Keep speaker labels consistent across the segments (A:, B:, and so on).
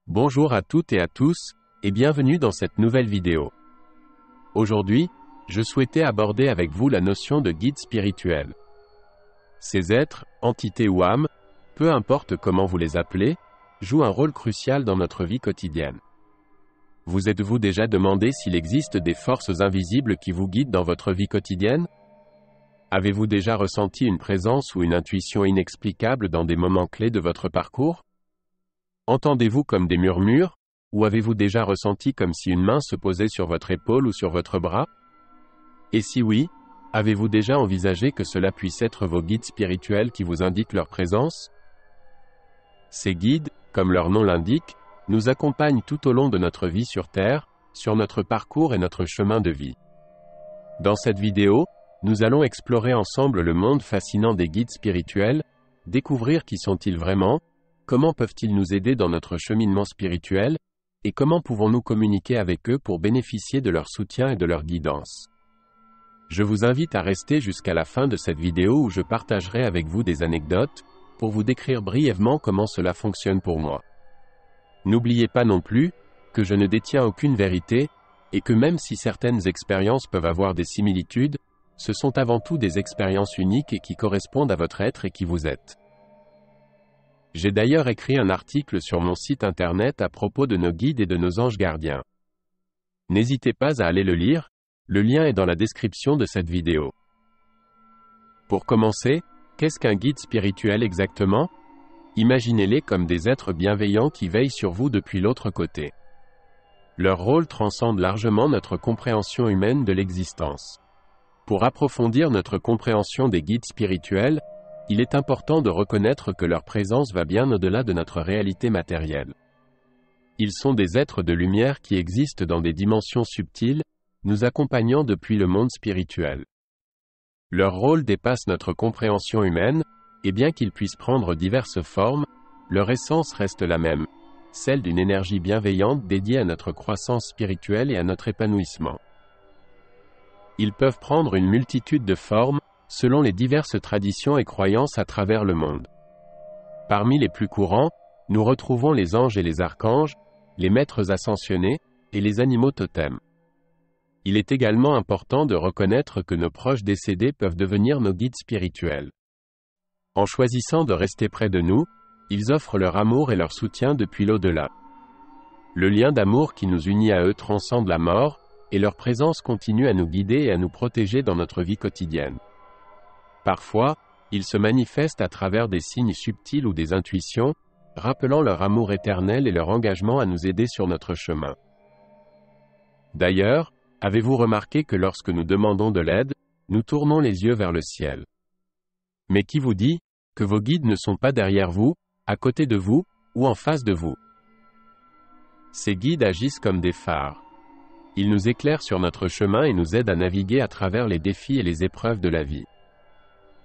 A: Bonjour à toutes et à tous, et bienvenue dans cette nouvelle vidéo. Aujourd'hui, je souhaitais aborder avec vous la notion de guide spirituel. Ces êtres, entités ou âmes, peu importe comment vous les appelez, jouent un rôle crucial dans notre vie quotidienne. Vous êtes-vous déjà demandé s'il existe des forces invisibles qui vous guident dans votre vie quotidienne? Avez-vous déjà ressenti une présence ou une intuition inexplicable dans des moments clés de votre parcours? Entendez-vous comme des murmures, ou avez-vous déjà ressenti comme si une main se posait sur votre épaule ou sur votre bras? Et si oui, avez-vous déjà envisagé que cela puisse être vos guides spirituels qui vous indiquent leur présence? Ces guides, comme leur nom l'indique, nous accompagnent tout au long de notre vie sur Terre, sur notre parcours et notre chemin de vie. Dans cette vidéo, nous allons explorer ensemble le monde fascinant des guides spirituels, découvrir qui sont-ils vraiment, comment peuvent-ils nous aider dans notre cheminement spirituel, et comment pouvons-nous communiquer avec eux pour bénéficier de leur soutien et de leur guidance. Je vous invite à rester jusqu'à la fin de cette vidéo où je partagerai avec vous des anecdotes, pour vous décrire brièvement comment cela fonctionne pour moi. N'oubliez pas non plus, que je ne détiens aucune vérité, et que même si certaines expériences peuvent avoir des similitudes, ce sont avant tout des expériences uniques et qui correspondent à votre être et qui vous êtes. J'ai d'ailleurs écrit un article sur mon site internet à propos de nos guides et de nos anges gardiens. N'hésitez pas à aller le lire, le lien est dans la description de cette vidéo. Pour commencer, qu'est-ce qu'un guide spirituel exactement? Imaginez-les comme des êtres bienveillants qui veillent sur vous depuis l'autre côté. Leur rôle transcende largement notre compréhension humaine de l'existence. Pour approfondir notre compréhension des guides spirituels, il est important de reconnaître que leur présence va bien au-delà de notre réalité matérielle. Ils sont des êtres de lumière qui existent dans des dimensions subtiles, nous accompagnant depuis le monde spirituel. Leur rôle dépasse notre compréhension humaine, et bien qu'ils puissent prendre diverses formes, leur essence reste la même, celle d'une énergie bienveillante dédiée à notre croissance spirituelle et à notre épanouissement. Ils peuvent prendre une multitude de formes, selon les diverses traditions et croyances à travers le monde. Parmi les plus courants, nous retrouvons les anges et les archanges, les maîtres ascensionnés, et les animaux totems. Il est également important de reconnaître que nos proches décédés peuvent devenir nos guides spirituels. En choisissant de rester près de nous, ils offrent leur amour et leur soutien depuis l'au-delà. Le lien d'amour qui nous unit à eux transcende la mort, et leur présence continue à nous guider et à nous protéger dans notre vie quotidienne. Parfois, ils se manifestent à travers des signes subtils ou des intuitions, rappelant leur amour éternel et leur engagement à nous aider sur notre chemin. D'ailleurs, avez-vous remarqué que lorsque nous demandons de l'aide, nous tournons les yeux vers le ciel? Mais qui vous dit que vos guides ne sont pas derrière vous, à côté de vous, ou en face de vous? Ces guides agissent comme des phares. Ils nous éclairent sur notre chemin et nous aident à naviguer à travers les défis et les épreuves de la vie.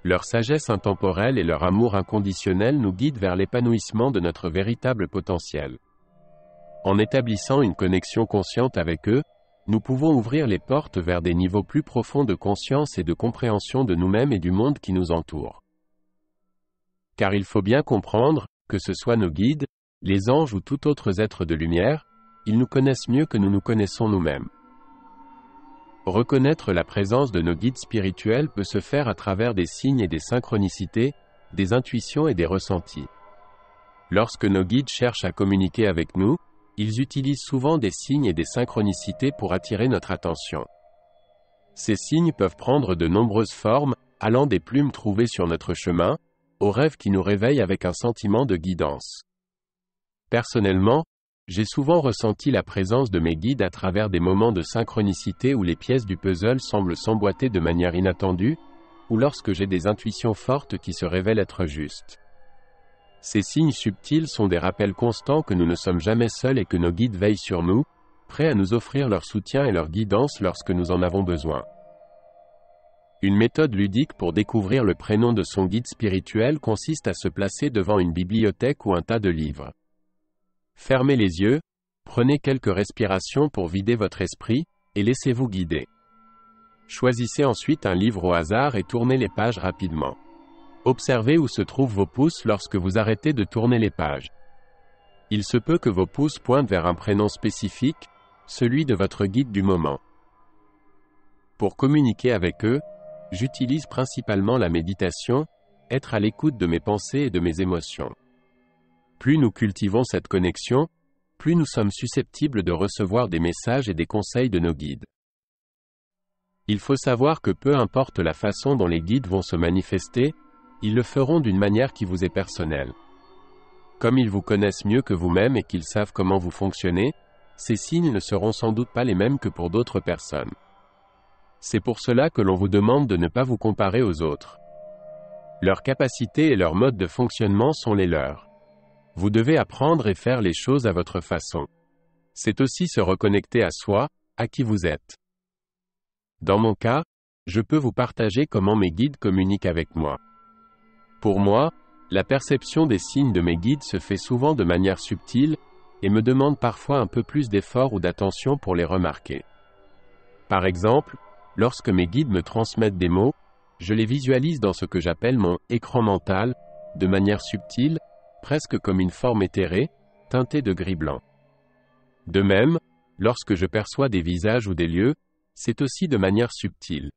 A: Leur sagesse intemporelle et leur amour inconditionnel nous guident vers l'épanouissement de notre véritable potentiel. En établissant une connexion consciente avec eux, nous pouvons ouvrir les portes vers des niveaux plus profonds de conscience et de compréhension de nous-mêmes et du monde qui nous entoure. Car il faut bien comprendre, que ce soit nos guides, les anges ou tout autre être de lumière, ils nous connaissent mieux que nous nous connaissons nous-mêmes. Reconnaître la présence de nos guides spirituels peut se faire à travers des signes et des synchronicités, des intuitions et des ressentis. Lorsque nos guides cherchent à communiquer avec nous, ils utilisent souvent des signes et des synchronicités pour attirer notre attention. Ces signes peuvent prendre de nombreuses formes, allant des plumes trouvées sur notre chemin, aux rêves qui nous réveillent avec un sentiment de guidance. Personnellement, j'ai souvent ressenti la présence de mes guides à travers des moments de synchronicité où les pièces du puzzle semblent s'emboîter de manière inattendue, ou lorsque j'ai des intuitions fortes qui se révèlent être justes. Ces signes subtils sont des rappels constants que nous ne sommes jamais seuls et que nos guides veillent sur nous, prêts à nous offrir leur soutien et leur guidance lorsque nous en avons besoin. Une méthode ludique pour découvrir le prénom de son guide spirituel consiste à se placer devant une bibliothèque ou un tas de livres. Fermez les yeux, prenez quelques respirations pour vider votre esprit, et laissez-vous guider. Choisissez ensuite un livre au hasard et tournez les pages rapidement. Observez où se trouvent vos pouces lorsque vous arrêtez de tourner les pages. Il se peut que vos pouces pointent vers un prénom spécifique, celui de votre guide du moment. Pour communiquer avec eux, j'utilise principalement la méditation, être à l'écoute de mes pensées et de mes émotions. Plus nous cultivons cette connexion, plus nous sommes susceptibles de recevoir des messages et des conseils de nos guides. Il faut savoir que peu importe la façon dont les guides vont se manifester, ils le feront d'une manière qui vous est personnelle. Comme ils vous connaissent mieux que vous-même et qu'ils savent comment vous fonctionnez, ces signes ne seront sans doute pas les mêmes que pour d'autres personnes. C'est pour cela que l'on vous demande de ne pas vous comparer aux autres. Leurs capacités et leur mode de fonctionnement sont les leurs. Vous devez apprendre et faire les choses à votre façon. C'est aussi se reconnecter à soi, à qui vous êtes. Dans mon cas, je peux vous partager comment mes guides communiquent avec moi. Pour moi, la perception des signes de mes guides se fait souvent de manière subtile, et me demande parfois un peu plus d'effort ou d'attention pour les remarquer. Par exemple, lorsque mes guides me transmettent des mots, je les visualise dans ce que j'appelle mon écran mental, de manière subtile, presque comme une forme éthérée, teintée de gris-blanc. De même, lorsque je perçois des visages ou des lieux, c'est aussi de manière subtile.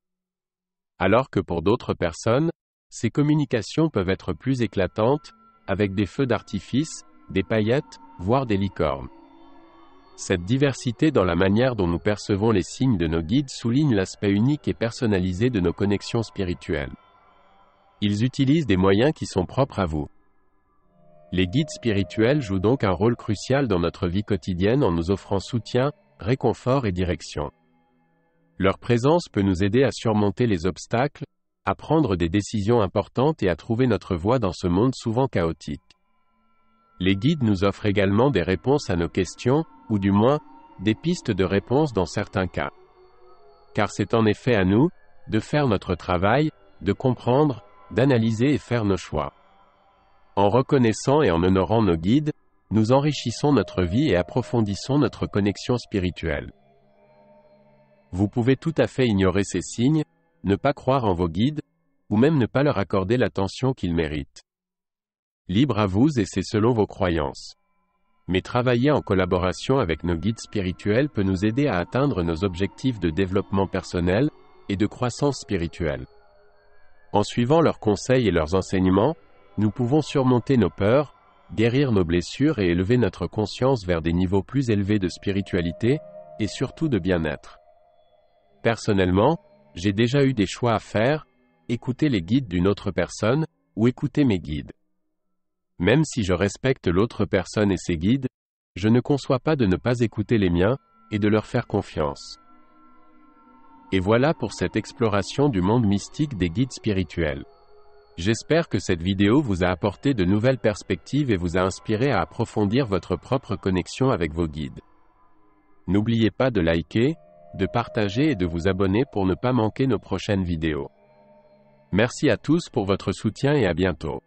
A: Alors que pour d'autres personnes, ces communications peuvent être plus éclatantes, avec des feux d'artifice, des paillettes, voire des licornes. Cette diversité dans la manière dont nous percevons les signes de nos guides souligne l'aspect unique et personnalisé de nos connexions spirituelles. Ils utilisent des moyens qui sont propres à vous. Les guides spirituels jouent donc un rôle crucial dans notre vie quotidienne en nous offrant soutien, réconfort et direction. Leur présence peut nous aider à surmonter les obstacles, à prendre des décisions importantes et à trouver notre voie dans ce monde souvent chaotique. Les guides nous offrent également des réponses à nos questions, ou du moins, des pistes de réponse dans certains cas. Car c'est en effet à nous, de faire notre travail, de comprendre, d'analyser et faire nos choix. En reconnaissant et en honorant nos guides, nous enrichissons notre vie et approfondissons notre connexion spirituelle. Vous pouvez tout à fait ignorer ces signes, ne pas croire en vos guides, ou même ne pas leur accorder l'attention qu'ils méritent. Libre à vous et c'est selon vos croyances. Mais travailler en collaboration avec nos guides spirituels peut nous aider à atteindre nos objectifs de développement personnel et de croissance spirituelle. En suivant leurs conseils et leurs enseignements, nous pouvons surmonter nos peurs, guérir nos blessures et élever notre conscience vers des niveaux plus élevés de spiritualité, et surtout de bien-être. Personnellement, j'ai déjà eu des choix à faire, écouter les guides d'une autre personne, ou écouter mes guides. Même si je respecte l'autre personne et ses guides, je ne conçois pas de ne pas écouter les miens, et de leur faire confiance. Et voilà pour cette exploration du monde mystique des guides spirituels. J'espère que cette vidéo vous a apporté de nouvelles perspectives et vous a inspiré à approfondir votre propre connexion avec vos guides. N'oubliez pas de liker, de partager et de vous abonner pour ne pas manquer nos prochaines vidéos. Merci à tous pour votre soutien et à bientôt.